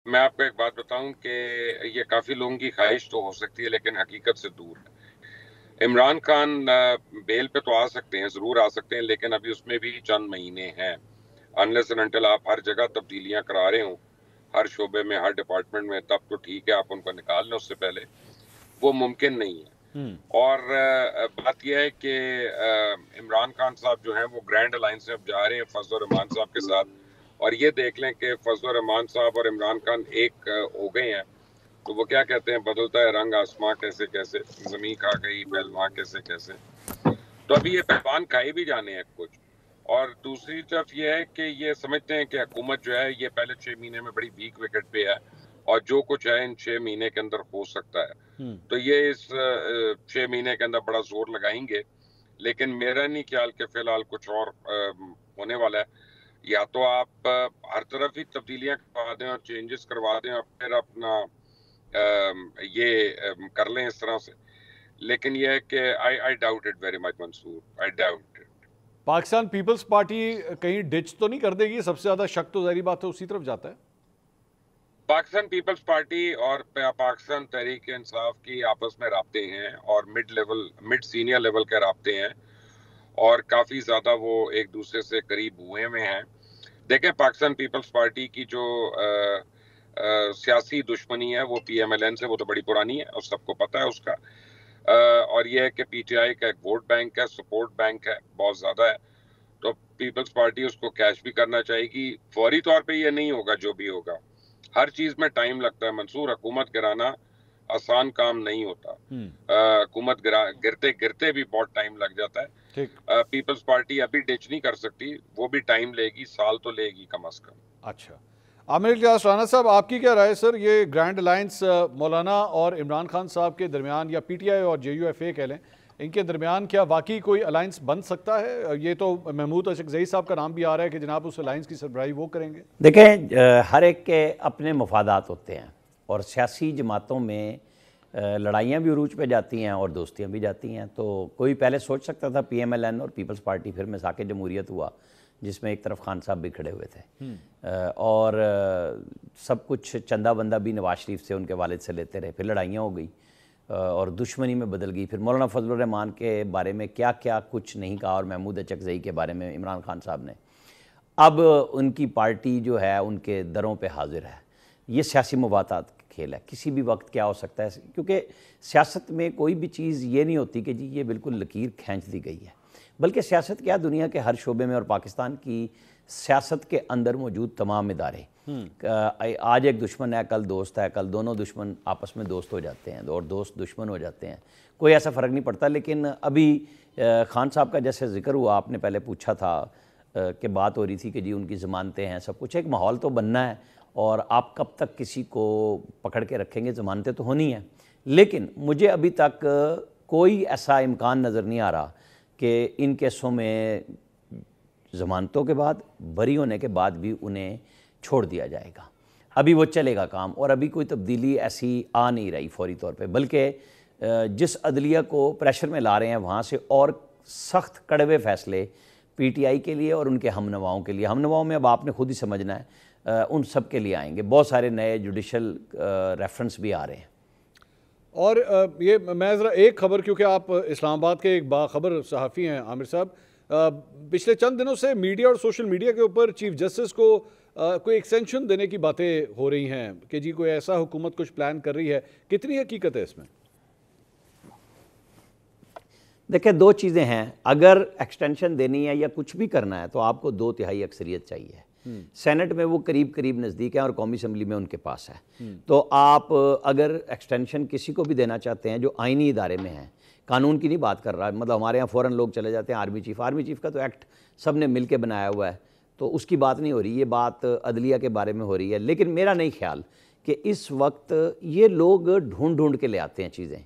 میں آپ کو ایک بات بتاؤں کہ یہ کافی لوگوں کی خواہش تو ہو سکتی ہے لیکن حقیقت سے دور ہے۔ عمران خان بیل پہ تو آ سکتے ہیں، ضرور آ سکتے ہیں، لیکن ابھی اس میں بھی چند مہینے ہیں۔ انلیس اینڈ انٹل آپ ہر جگہ تبدیلیاں کرا رہے ہوں، ہر شعبے میں، ہر ڈپارٹمنٹ میں، تب تو ٹھیک ہے، آپ ان کو نکال لیں، اس سے پہلے وہ ممکن نہیں ہے۔ اور بات یہ ہے کہ عمران خان صاحب جو ہیں وہ گرینڈ الائنس میں جا رہے ہیں فضل الرحمان صاحب کے ساتھ، اور یہ دیکھ لیں کہ فضل الرحمان صاحب اور عمران خان ایک ہو گئے ہیں تو وہ کیا کہتے ہیں، بدلتا ہے رنگ آسماں کیسے کیسے، زمین کھا گئی پہلواں کیسے کیسے۔ تو ابھی یہ پہلوان کھائے بھی جانے ہیں کچھ، اور دوسری طرف یہ ہے کہ یہ سمجھتے ہیں کہ حکومت جو ہے یہ پہلے 6 مہینے میں بڑی ویک وکٹ پہ ہے، اور جو کچھ ہے ان 6 مہینے کے اندر ہو سکتا ہے، تو یہ اس 6 مہینے کے اندر بڑا زور لگائیں گے۔ لیکن میرا نہیں خیال کہ فی الحال کچھ اور ہونے والا ہے۔ یا تو آپ ہر طرف ہی تبدیلیاں کروا دیں اور چینجز کروا دیں اور پھر اپنا یہ کر لیں اس طرح سے، لیکن یہ ہے کہ I doubt it very much Mansoor, I doubt it۔ Pakistan Peoples Party کہیں ڈچ تو نہیں کر دے گی؟ سب سے زیادہ شک تو ظاہری بات ہے اسی طرف جاتا ہے۔ پاکستان پیپلز پارٹی اور پاکستان تحریک انصاف کی آپس میں رابطے ہیں، اور مڈ سینئر لیول کے رابطے ہیں، اور کافی زیادہ وہ ایک دوسرے سے قریب ہوئے ہیں۔ دیکھیں پاکستان پیپلز پارٹی کی جو سیاسی دشمنی ہے وہ پی ایم ایل این سے، وہ تو بڑی پرانی ہے اور سب کو پتہ ہے اس کا، اور یہ ہے کہ پی ٹی آئی کا ایک ووٹ بینک ہے، سپورٹ بینک ہے، بہت زیادہ ہے، تو پیپلز پارٹی اس کو کیش بھی کرنا چاہے گی۔ فوری طور پہ یہ نہیں ہوگا جو بھی ہوگا، ہر چیز میں ٹائم لگتا ہے منصور، حکومت گرانا آسان کام نہیں ہوتا، حکومت گرتے گرتے بھی بہت ٹائم لگ جاتا ہے۔ پیپلز پارٹی ابھی ڈچ نہیں کر سکتی، وہ بھی ٹائم لے گی، سال تو لے گی کم از کم۔ اچھا، عامر الیاس رانا صاحب، آپ کی کیا رائے سر؟ یہ گرینڈ الائنس مولانا اور عمران خان صاحب کے درمیان، یا پی ٹی آئی اور جے یو ایف اے کہہ لیں، ان کے درمیان کیا واقعی کوئی الائنس بن سکتا ہے؟ یہ تو محمود اشرف ضئی صاحب کا نام بھی آ رہا ہے کہ جناب اس الائنس کی سربراہی وہ کریں گے۔ دیکھیں ہر ایک کے اپنے مفادات ہوتے ہیں، اور سیاسی جماعتوں میں لڑائیاں بھی عروج پہ جاتی ہیں اور دوستیاں بھی جاتی ہیں، تو کوئی پہلے سوچ سکتا تھا پی ایم ایل این اور پیپلز پارٹی، پھر مساک جمہوریت ہوا جس میں ایک طرف خان صاحب بھی کھڑے ہوئے تھے، اور سب کچھ چندہ بندہ بھی نواز شریف سے ان کے والد سے لیتے رہے، پھر لڑائیاں ہو گئی اور دشمنی میں بدل گئی، پھر مولانا فضل الرحمان کے بارے میں کیا کیا کچھ نہیں کہا، اور محمود اچکزئی کے بارے میں عمران خان صاحب نے۔ اب ان کی پارٹی جو ہے ان کے دروں پہ حاضر ہے۔ یہ سیاسی مفادات کا کھیل ہے، کسی بھی وقت کیا ہو سکتا ہے، کیونکہ سیاست میں کوئی بھی چیز یہ نہیں ہوتی کہ جی یہ بالکل لکیر کھینچ دی گئی ہے، بلکہ سیاست کیا دنیا کے ہر شعبے میں، اور پاکستان کی سیاست کے اندر موجود تمام ادارے، آج ایک دشمن ہے کل دوست ہے، کل دونوں دشمن آپس میں دوست ہو جاتے ہیں اور دوست دشمن ہو جاتے ہیں، کوئی ایسا فرق نہیں پڑتا۔ لیکن ابھی خان صاحب کا جیسے ذکر ہوا، آپ نے پہلے پوچھا تھا کہ بات ہو رہی تھی کہ جی ان کی ضمانتیں ہیں، سب کچھ، ایک ماحول تو بننا ہے، اور آپ کب تک کسی کو پکڑ کے رکھیں گے؟ ضمانتیں تو ہونی ہیں، لیکن مجھے ابھی تک کوئی ایسا امکان نظر نہیں آ رہا کہ ان کیسوں میں ضمانتوں کے بعد، بری ہونے کے بعد بھی انہیں چھوڑ دیا جائے گا۔ ابھی وہ چلے گا کام، اور ابھی کوئی تبدیلی ایسی آ نہیں رہی فوری طور پہ، بلکہ جس عدلیہ کو پریشر میں لا رہے ہیں وہاں سے اور سخت کڑوے فیصلے پی ٹی آئی کے لیے اور ان کے ہم نواؤں کے لیے، ہم نواؤں میں اب آپ نے خود ہی سمجھنا ہے، ان سب کے لیے آئیں گے، بہت سارے نئے جوڈیشل ریفرنس بھی آ رہے ہیں۔ اور یہ میں ذرا ایک خبر، کیونکہ آپ اسلام آباد کے ایک باخبر صحافی ہیں عامر صاحب، پچھلے چند دنوں سے میڈیا اور سوشل میڈیا کے اوپر چیف جسٹس کو کوئی ایکسٹینشن دینے کی باتیں ہو رہی ہیں کہ جی کوئی ایسا حکومت کچھ پلان کر رہی ہے، کتنی حقیقت ہے اس میں؟ دیکھیں دو چیزیں ہیں، اگر ایکسٹینشن دینی ہے یا کچھ بھی کرنا ہے تو آپ کو 2/3 اکثریت چاہیے۔ سینٹ میں وہ قریب نزدیک ہیں اور قومی اسمبلی میں ان کے پاس ہے، تو آپ اگر ایکسٹینشن کسی کو بھی دینا چاہتے ہیں جو آئینی ادارے میں ہیں، قانون کی نہیں بات کر رہا، مطلب ہمارے ہاں فوراً لوگ چلے جاتے ہیں آرمی چیف کا تو ایکٹ سب نے مل کے بنایا ہوا ہے، تو اس کی بات نہیں ہو رہی، یہ بات عدلیہ کے بارے میں ہو رہی ہے۔ لیکن میرا نہیں خیال کہ اس وقت یہ لوگ ڈھونڈ کے لے آتے ہیں چیزیں،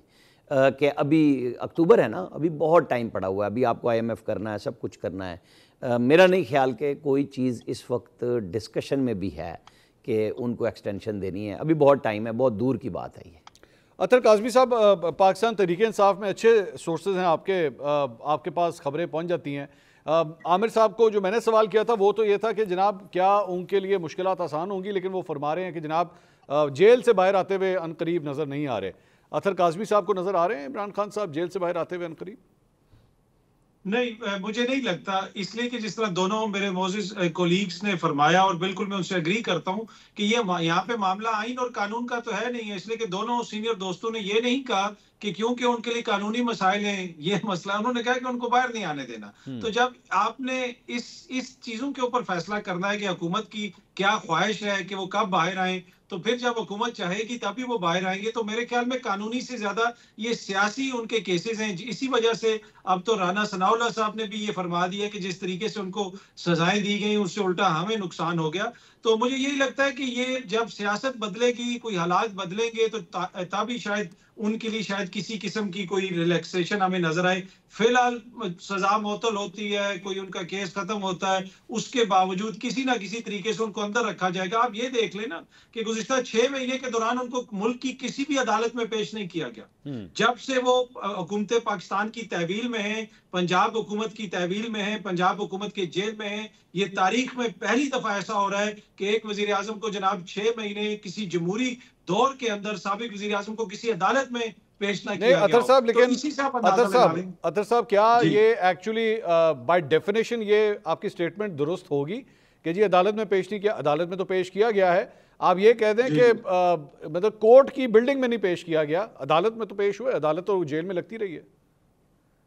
کہ ابھی اکتوبر ہے نا، ابھی بہت ٹائم پڑا ہوا ہے، ابھی آپ کو آئی ایم ایف کرنا ہے، سب کچھ کرنا ہے۔ میرا نہیں خیال کہ کوئی چیز اس وقت ڈسکشن میں بھی ہے کہ ان کو ایکسٹینشن دینی ہے، ابھی بہت ٹائم ہے، بہت دور کی بات ہے یہ۔ اطہر کاظمی صاحب، پاکستان تحریک انصاف میں اچھے سورسز ہیں، آپ کے پاس خبریں پہنچ جاتی ہیں، عامر صاحب کو جو میں نے سوال کیا تھا وہ تو یہ تھا کہ جناب کیا ان کے لیے مشکلات آسان ہوں گی، لیکن وہ فرما رہے ہیں کہ جناب جیل سے باہر آتے ہوئے عنقریب نظر نہیں آ رہے. اطہر کاظمی صاحب کو نظر آ رہے ہیں عمران خان صاحب جیل سے باہر آتے ہوئے عنقریب؟ نہیں، مجھے نہیں لگتا، اس لیے کہ جس طرح دونوں میرے معزز کولیگز نے فرمایا اور بالکل میں ان سے اگری کرتا ہوں کہ یہ یہاں پہ معاملہ آئین اور قانون کا تو ہے نہیں ہے، اس لیے کہ دونوں سینئر دوستوں نے یہ نہیں کہا کہ کیونکہ ان کے لیے قانونی مسائل ہیں یہ مسئلہ، انہوں نے کہا کہ ان کو باہر نہیں آنے دینا. تو جب آپ نے اس چیزوں کے اوپر فیصلہ کرنا ہے کہ حکومت کی کیا خواہش ہے کہ وہ کب باہر آئیں، تو پھر جب حکومت چاہے گی تبھی وہ باہر آئیں گے. تو میرے خیال میں قانونی سے زیادہ یہ سیاسی ان کے کیسز ہیں. اسی وجہ سے اب تو رانا ثناء اللہ صاحب نے بھی یہ فرما دیا کہ جس طریقے سے ان کو سزائیں دی گئیں اس سے الٹا ہمیں نقصان ہو گیا. تو مجھے یہی لگتا ہے کہ یہ جب سیاست بدلے گی، کوئی حالات بدلیں گے، تو تبھی شاید ان کے لیے شاید کسی قسم کی کوئی ریلیکسیشن ہمیں نظر آئے. فی الحال سزا معطل ہوتی ہے، کوئی ان کا کیس ختم ہوتا ہے، اس کے باوجود کسی نہ کسی طریقے سے ان کو اندر رکھا جائے گا. آپ یہ دیکھ لیں نا کہ گزشتہ 6 مہینے کے دوران ان کو ملک کی کسی بھی عدالت میں پیش نہیں کیا گیا. جب سے وہ حکومت پاکستان کی تحویل میں ہیں، پنجاب حکومت کی تحویل میں ہیں، پنجاب حکومت کے جیل میں ہیں، یہ تاریخ میں پہلی دفعہ ایسا ہو رہا ہے کہ ایک وزیر اعظم کو جناب 6 مہینے کسی جمہوری دور کے اندر سابق وزیر اعظم کو کسی عدالت میں پیش نہ کیا گیا. اطہر صاحب لیکن اطہر اطہر صاحب کیا یہ ایکچولی بائی ڈیفینیشن یہ آپ کی سٹیٹمنٹ درست ہوگی کہ جی عدالت میں پیش نہیں کیا؟ عدالت میں تو پیش کیا گیا ہے. آپ یہ کہہ دیں کہ مطلب کورٹ کی بلڈنگ میں نہیں پیش کیا گیا، عدالت میں تو پیش ہوئے، عدالت تو جیل میں لگتی رہی ہے.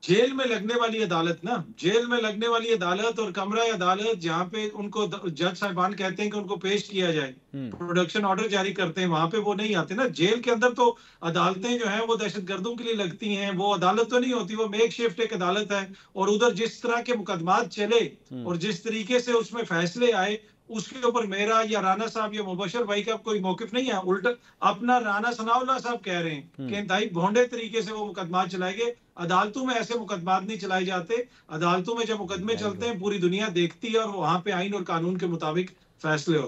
جیل میں لگنے والی عدالت نا، جیل میں لگنے والی عدالت اور کمرہ عدالت جہاں پہ ان کو جج صاحبان کہتے ہیں کہ ان کو پیش کیا جائے، پروڈکشن آرڈر جاری کرتے ہیں، وہاں پہ وہ نہیں آتے نا. جیل کے اندر تو عدالتیں جو ہیں وہ دہشت گردوں کے لیے لگتی ہیں، وہ عدالت تو نہیں ہوتی، وہ میک شفٹ ایک عدالت ہے. اور ادھر جس طرح کے مقدمات چلے اور جس طریقے سے اس میں فیصلے آئے، اس کے اوپر میرا یا رانا صاحب یا مبشر بھائی کا کوئی موقف نہیں ہے. الٹا اپنا رانا ثناء اللہ صاحب کہہ رہے ہیں کہ انتہائی بھونڈے طریقے سے وہ مقدمات چلائے گئے. عدالتوں میں ایسے مقدمات نہیں چلائے جاتے. عدالتوں میں جب مقدمے چلتے ہیں پوری دنیا دیکھتی ہے اور وہاں پہ آئین اور قانون کے مطابق فیصلے ہوتے ہیں.